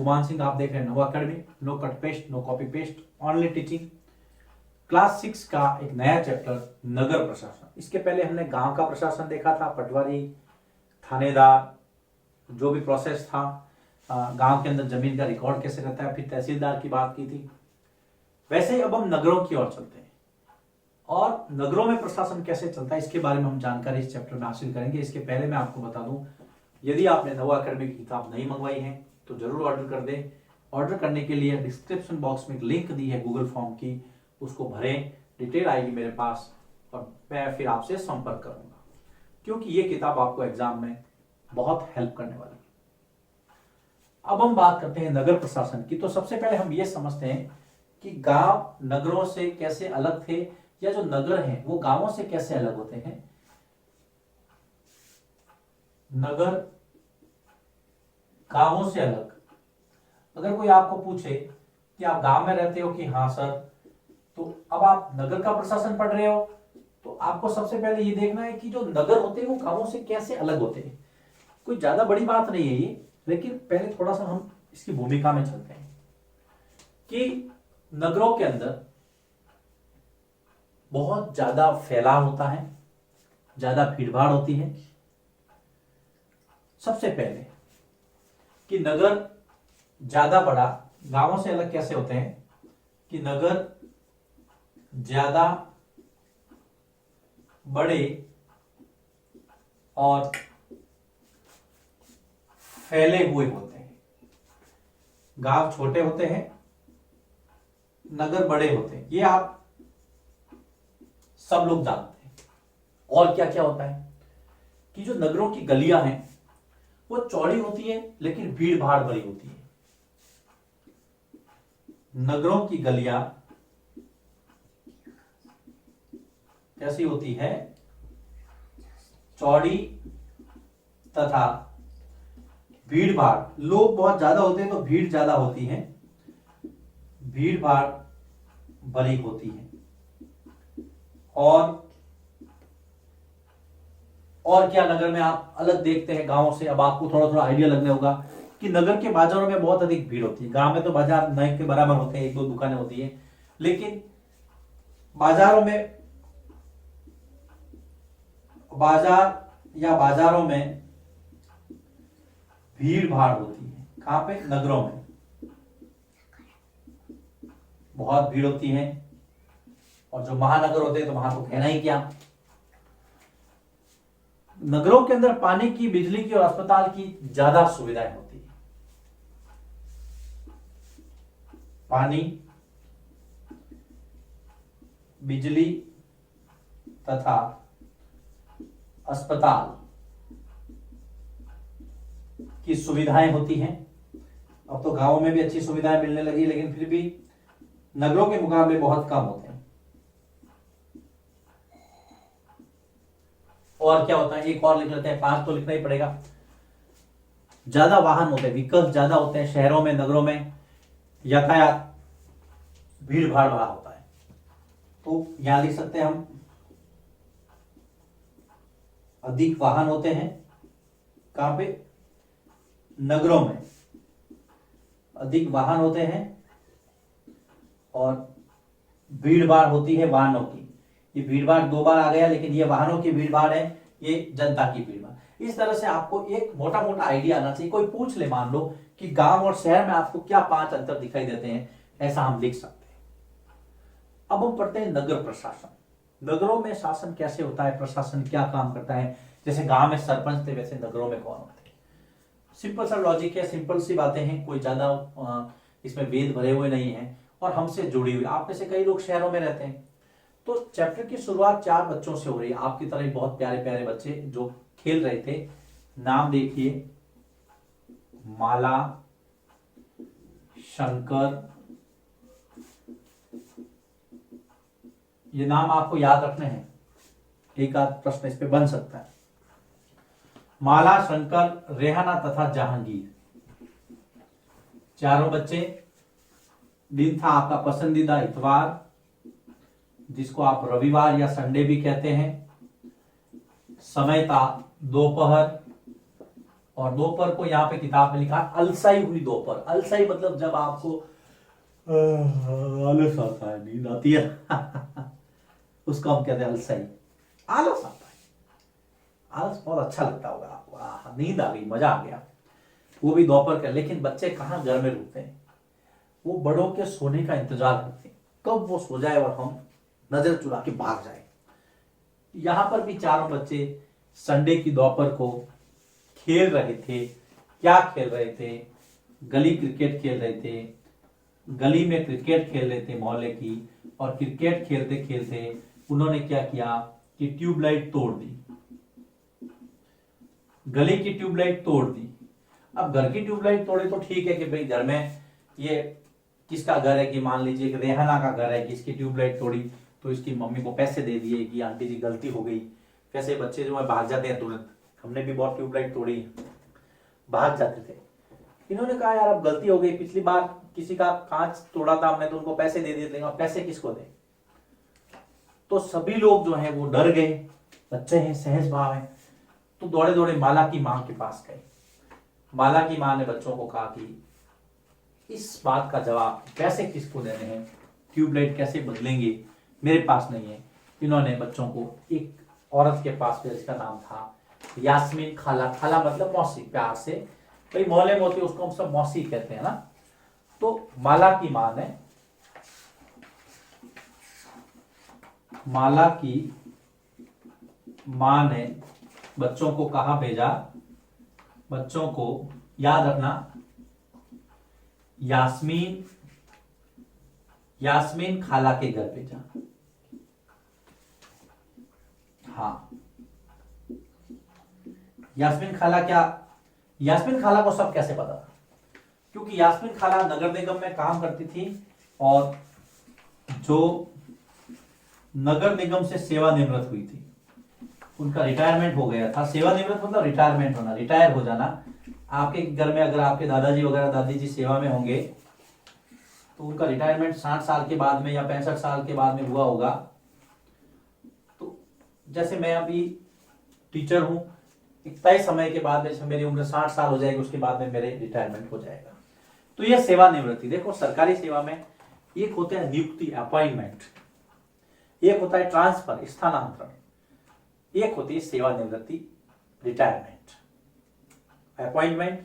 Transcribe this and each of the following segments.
गुमान सिंह, आप देख रहे हैं Nava academy. No cut paste, no copy paste, only teaching. Class 6 का एक नया चैप्टर नगर प्रशासन। इसके पहले हमने गांव का प्रशासन देखा था, पटवारी, थानेदार, जो भी प्रोसेस था, गांव के अंदर जमीन का रिकॉर्ड कैसे रहता है, फिर तहसीलदार की बात की थी। वैसे ही अब हम नगरों की ओर चलते हैं और नगरों में प्रशासन कैसे चलता है इसके बारे में हम जानकारी इस चैप्टर में हासिल करेंगे। इसके पहले मैं आपको बता दूं, यदि आपने नवा अकेडमी की किताब नहीं मंगवाई है तो जरूर ऑर्डर कर दें। ऑर्डर करने के लिए डिस्क्रिप्शन बॉक्स में एक लिंक दी है गूगल फॉर्म की, उसको भरें, डिटेल आएगी मेरे पास और मैं फिर आपसे संपर्क करूंगा, क्योंकि ये किताब आपको एग्जाम में बहुत हेल्प करने वाली है। अब हम बात करते हैं नगर प्रशासन की। तो सबसे पहले हम ये समझते हैं कि गांव नगरों से कैसे अलग थे, या जो नगर हैं वो गांवों से कैसे अलग होते हैं। नगर गांवों से अलग। अगर कोई आपको पूछे कि आप गांव में रहते हो कि हाँ सर, तो अब आप नगर का प्रशासन पढ़ रहे हो, तो आपको सबसे पहले ये देखना है कि जो नगर होते हैं वो गांवों से कैसे अलग होते हैं। कोई ज्यादा बड़ी बात नहीं है ये, लेकिन पहले थोड़ा सा हम इसकी भूमिका में चलते हैं कि नगरों के अंदर बहुत ज्यादा फैलाव होता है, ज्यादा भीड़भाड़ होती है। सबसे पहले कि नगर ज्यादा बड़ा, गांवों से अलग कैसे होते हैं कि नगर ज्यादा बड़े और फैले हुए होते हैं। गांव छोटे होते हैं, नगर बड़े होते हैं, ये आप सब लोग जानते हैं। और क्या क्या होता है कि जो नगरों की गलियां हैं वो चौड़ी होती है लेकिन भीड़ भाड़ भरी होती है। नगरों की गलियां कैसी होती है? चौड़ी तथा भीड़ भाड़, लोग बहुत ज्यादा होते हैं तो भीड़ ज्यादा होती है, भीड़ भाड़ भरी होती है। और क्या नगर में आप अलग देखते हैं गांवों से? अब आपको थोड़ा थोड़ा आइडिया लगने होगा कि नगर के बाजारों में बहुत अधिक भीड़ होती है। गांव में तो बाजार नए के बराबर होते हैं, एक दो दुकानें होती है, लेकिन बाजारों में भीड़ भाड़ होती है। कहां पे? नगरों में बहुत भीड़ होती है। और जो महानगर होते हैं तो वहां तो कहना ही क्या। नगरों के अंदर पानी की, बिजली की और अस्पताल की ज्यादा सुविधाएं होती है। पानी, बिजली तथा अस्पताल की सुविधाएं होती हैं। अब तो गांवों में भी अच्छी सुविधाएं मिलने लगी, लेकिन फिर भी नगरों के मुकाबले बहुत कम होते हैं। और क्या होता है, एक और लिख लेते हैं, 5 तो लिखना ही पड़ेगा। ज्यादा वाहन होते हैं, व्हीकल्स ज्यादा होते हैं शहरों में, नगरों में यातायात भीड़ भाड़ वाला होता है। तो यहां लिख सकते हैं हम, अधिक वाहन होते हैं। कहां पे? नगरों में अधिक वाहन होते हैं और भीड़ भाड़ होती है वाहनों की। ये भीड़ भाड़ 2 बार आ गया, लेकिन ये वाहनों की भीड़ भाड़ है, ये जनता की भीड़ भाड़। इस तरह से आपको एक मोटा मोटा आइडिया आना चाहिए। कोई पूछ ले मान लो कि गांव और शहर में आपको क्या 5 अंतर दिखाई देते हैं, ऐसा हम लिख सकते हैं। अब हम पढ़ते हैं नगर प्रशासन। नगरों में शासन कैसे होता है, प्रशासन क्या काम करता है। जैसे गांव में सरपंच थे, वैसे नगरों में कौन होते हैं। सिंपल सा लॉजिक है, सिंपल सी बातें हैं, कोई ज्यादा इसमें वेद भरे हुए नहीं है और हमसे जुड़ी हुई। आप में से कई लोग शहरों में रहते हैं। तो चैप्टर की शुरुआत 4 बच्चों से हो रही है, आपकी तरह बहुत प्यारे प्यारे बच्चे जो खेल रहे थे। नाम देखिए, माला, शंकर, ये नाम आपको याद रखने हैं, एक आध प्रश्न इस पे बन सकता है। माला, शंकर, रेहाना तथा जहांगीर, चारों बच्चे। दिन था आपका पसंदीदा इतवार, जिसको आप रविवार या संडे भी कहते हैं। समय था दोपहर और दोपहर को यहाँ पे किताब में लिखा अलसाई हुई दोपहर। अलसाई मतलब जब आपको आलस आता है, नींद आती है उसको हम कहते हैं अलसाई। आलस आता है, आलस बहुत अच्छा लगता होगा आपको, नींद आ गई, मजा आ गया, वो भी दोपहर का। लेकिन बच्चे कहाँ घर में रुकते हैं, वो बड़ों के सोने का इंतजार करते हैं, कब वो सो जाए और हम नजर चुरा के भाग जाए। यहां पर भी चारों बच्चे संडे की दोपहर को खेल रहे थे। क्या खेल रहे थे? गली क्रिकेट खेल रहे थे। गली में क्रिकेट खेल रहे थे मोहल्ले की, और क्रिकेट खेलते खेलते उन्होंने क्या किया कि ट्यूबलाइट तोड़ दी, गली की ट्यूबलाइट तोड़ दी। अब घर की ट्यूबलाइट तोड़े तो ठीक है कि भाई घर में ये किसका घर है, कि मान लीजिए कि रेहाना का घर है, कि इसकी ट्यूबलाइट तोड़ी तो इसकी मम्मी को पैसे दे दिए कि आंटी जी गलती हो गई। कैसे बच्चे जो है भाग जाते हैं तुरंत, हमने भी बहुत ट्यूबलाइट तोड़ी, भाग जाते थे। इन्होंने कहा यार अब गलती हो गई, पिछली बार किसी का कांच तोड़ा था हमने तो उनको पैसे दे दिए थे, अब पैसे किसको दें। तो सभी लोग जो है वो डर गए, बच्चे हैं, सहज भाव है, तो दौड़े दौड़े माला की मां के पास गए। माला की मां ने बच्चों को कहा कि इस बात का जवाब पैसे किसको देने हैं, ट्यूबलाइट कैसे बदलेंगे, मेरे पास नहीं है। इन्होंने बच्चों को एक औरत के पास भेजा, जिसका नाम था यास्मीन खाला। खाला मतलब मौसी, प्यार से, भाई मोहल्ले में होती है उसको हम सब मौसी कहते हैं ना। तो माला की मां ने बच्चों को कहा भेजा, बच्चों को याद रखना, यास्मीन खाला के घर भेजा। हाँ, यास्मीन खाला को सब कैसे पता था? क्योंकि यास्मीन खाला नगर निगम में काम करती थी, और जो नगर निगम से सेवानिवृत्त हुई थी, उनका रिटायरमेंट हो गया था। सेवानिवृत्त मतलब रिटायरमेंट होना, रिटायर हो जाना। आपके घर में अगर आपके दादाजी वगैरह दादी जी सेवा में होंगे तो उनका रिटायरमेंट 60 साल के बाद में या 65 साल के बाद में हुआ होगा। तो जैसे मैं अभी टीचर हूं, एक तय समय के बाद में मेरी उम्र 60 साल हो जाएगी, उसके बाद में मेरे रिटायरमेंट हो जाएगा। तो यह सेवानिवृत्ति। देखो सरकारी सेवा में एक होता है नियुक्ति, अपॉइंटमेंट, एक होता है ट्रांसफर, स्थानांतरण, एक होती है सेवानिवृत्ति, रिटायरमेंट। अपॉइंटमेंट,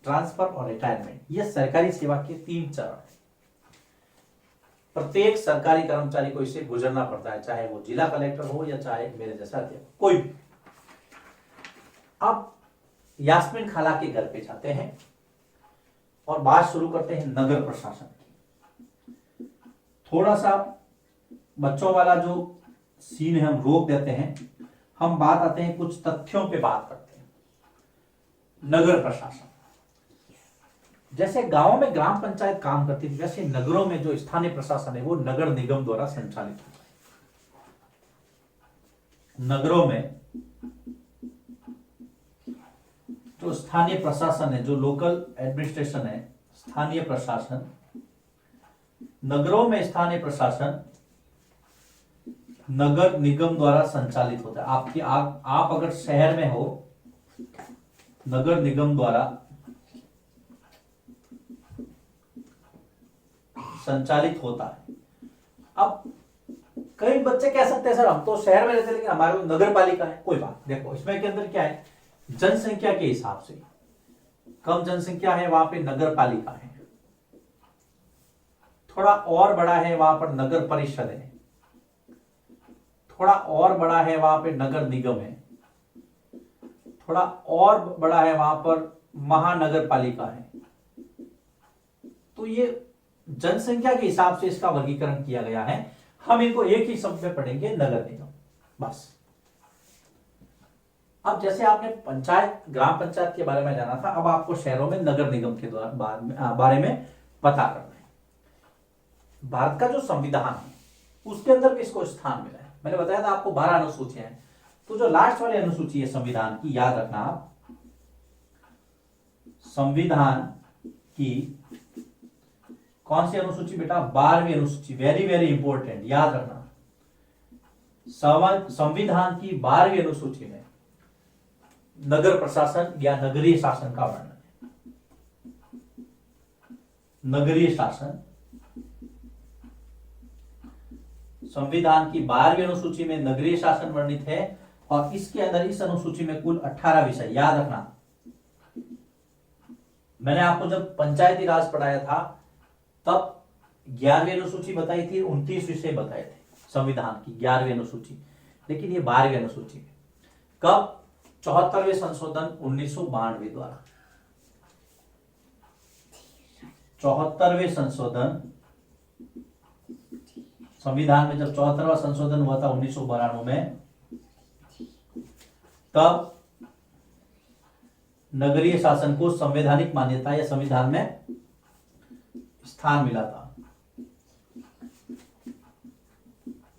ट्रांसफर और रिटायरमेंट, ये सरकारी सेवा के 3 चरण हैं। प्रत्येक सरकारी कर्मचारी को इससे गुजरना पड़ता है, चाहे वो जिला कलेक्टर हो या चाहे मेरे जैसा अध्यापक, कोई भी। अब यास्मीन खाला के घर पे जाते हैं और बात शुरू करते हैं नगर प्रशासन की। थोड़ा सा बच्चों वाला जो सीन है हम रोक देते हैं, हम बात आते हैं कुछ तथ्यों पे बात करते हैं। नगर प्रशासन, जैसे गांवों में ग्राम पंचायत काम करती थी, वैसे नगरों में जो स्थानीय प्रशासन है वो नगर निगम द्वारा संचालित होता है। नगरों में जो स्थानीय प्रशासन है, जो लोकल एडमिनिस्ट्रेशन है, स्थानीय प्रशासन, नगरों में स्थानीय प्रशासन नगर निगम द्वारा संचालित होता है। आप अगर शहर में हो, नगर निगम द्वारा संचालित होता है। अब कई बच्चे कह सकते हैं सर हम तो शहर में रहते हैं लेकिन हमारे नगर पालिका है। कोई बात, देखो इसमें के अंदर क्या है, जनसंख्या के हिसाब से कम जनसंख्या है वहां पे नगर पालिका है, थोड़ा और बड़ा है वहां पर नगर परिषद है, थोड़ा और बड़ा है वहां पे नगर निगम है, थोड़ा और बड़ा है वहां पर महानगर पालिका है। तो ये जनसंख्या के हिसाब से इसका वर्गीकरण किया गया है। हम इनको एक ही शब्द में पढ़ेंगे, नगर निगम, बस। अब जैसे आपने पंचायत, ग्राम पंचायत के बारे में जाना था, अब आपको शहरों में नगर निगम के बारे में पता करना है। भारत का जो संविधान है उसके अंदर भी इसको स्थान मिला है। मैंने बताया था आपको 12 अनुसूचियां हैं, तो जो लास्ट वाली अनुसूची है संविधान की, याद रखना आप, संविधान की कौन सी अनुसूची बेटा? 12वीं अनुसूची, वेरी वेरी इंपॉर्टेंट, याद रखना। संविधान की 12वीं अनुसूची में नगर प्रशासन या नगरीय शासन का वर्णन है। नगरीय शासन संविधान की 12वीं अनुसूची में नगरीय शासन वर्णित है और इसके अंदर इस अनुसूची में कुल 18 विषय, याद रखना। मैंने आपको जब पंचायती राज पढ़ाया था तब 11वीं अनुसूची बताई थी, 29 विषय बताए थे संविधान की 11वीं अनुसूची, लेकिन ये 12वीं अनुसूची में कब 74वें संशोधन 1992 द्वारा। 74वें संशोधन, संविधान में जब 74वां संशोधन हुआ था 1992 में, तब नगरीय शासन को संवैधानिक मान्यता या संविधान में स्थान मिला था।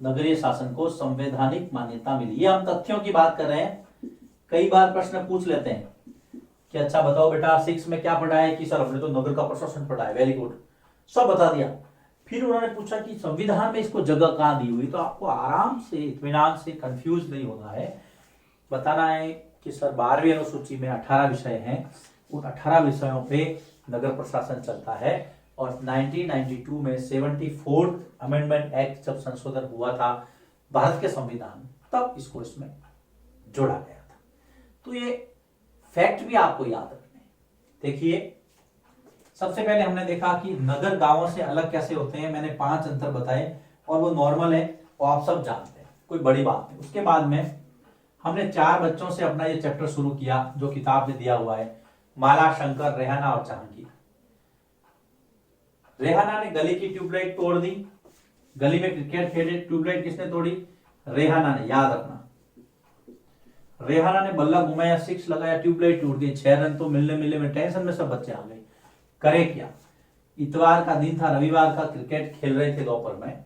नगरीय शासन को संवैधानिक मान्यता मिली। ये हम तथ्यों की बात कर रहे हैं। कई बार प्रश्न पूछ लेते हैं कि अच्छा बताओ बेटा 6 में क्या पढ़ा है, कि सर हमने तो नगर का प्रशासन पढ़ा है, वेरी गुड, सब बता दिया। फिर उन्होंने पूछा कि संविधान में इसको जगह कहां दी हुई, तो आपको आराम से इत्मीनान से कंफ्यूज नहीं होना है, बताना है कि सर 12वीं अनुसूची में 18 विषय हैं, उन 18 विषयों पे नगर प्रशासन चलता है और 1992 में 74th अमेंडमेंट एक्ट जब संशोधन हुआ था भारत के संविधान में, तब इसको इसमें जोड़ा गया था। तो ये फैक्ट भी आपको याद रखने हैं। देखिए सबसे पहले हमने देखा कि नगर गांवों से अलग कैसे होते हैं, मैंने 5 अंतर बताए और वो नॉर्मल है और आप सब जानते हैं, कोई बड़ी बात नहीं। उसके बाद में हमने 4 बच्चों से अपना ये चैप्टर शुरू किया जो किताब में दिया हुआ है, माला, शंकर, रेहाना और जहांगीर। रेहाना ने गली की ट्यूबलाइट तोड़ दी, गली में क्रिकेट खेले, ट्यूबलाइट किसने तोड़ी? रेहाना ने, याद रखना। रेहाना ने बल्ला घुमाया, 6 लगाया, ट्यूबलाइट टूट गई, 6 रन तो मिलने मिलने में टेंशन में सब बच्चे आ गए। करे क्या? इतवार का दिन था, रविवार का, क्रिकेट खेल रहे थे दोपहर में,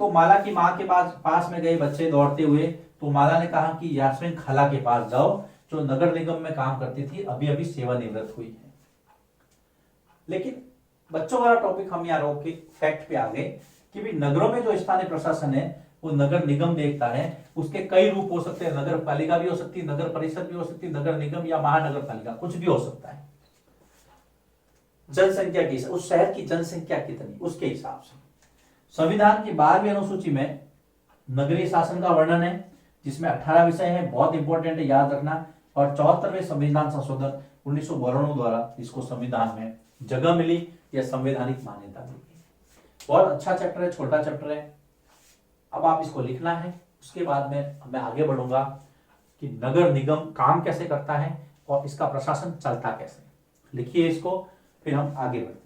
तो माला की माँ के पास में गए बच्चे दौड़ते हुए, तो माला ने कहा कि यास्मीन खाला के पास जाओ जो नगर निगम में काम करती थी, अभी अभी सेवानिवृत्त हुई है। लेकिन बच्चों वाला टॉपिक हम यहाँ रोक के फैक्ट पे आ गए कि भी नगरों में जो स्थानीय प्रशासन है वो नगर निगम देखता है। उसके कई रूप हो सकते हैं, नगर पालिका भी हो सकती है, नगर परिषद भी हो सकती है, नगर निगम या महानगर पालिका, कुछ भी हो सकता है। जनसंख्या की, उस शहर की जनसंख्या कितनी, उसके हिसाब से। संविधान की 12वीं अनुसूची में नगरीय शासन का वर्णन है जिसमें 18 विषय हैं, बहुत इंपॉर्टेंट है, याद रखना। और 74वें संविधान संशोधन 1992 द्वारा इसको संविधान में जगह मिली या संवैधानिक मान्यता मिली। बहुत अच्छा चैप्टर है, छोटा चैप्टर है। अब आप इसको लिखना है, उसके बाद में मैं आगे बढ़ूंगा कि नगर निगम काम कैसे करता है और इसका प्रशासन चलता कैसे। लिखिए इसको, फिर हम आगे बढ़ते हैं।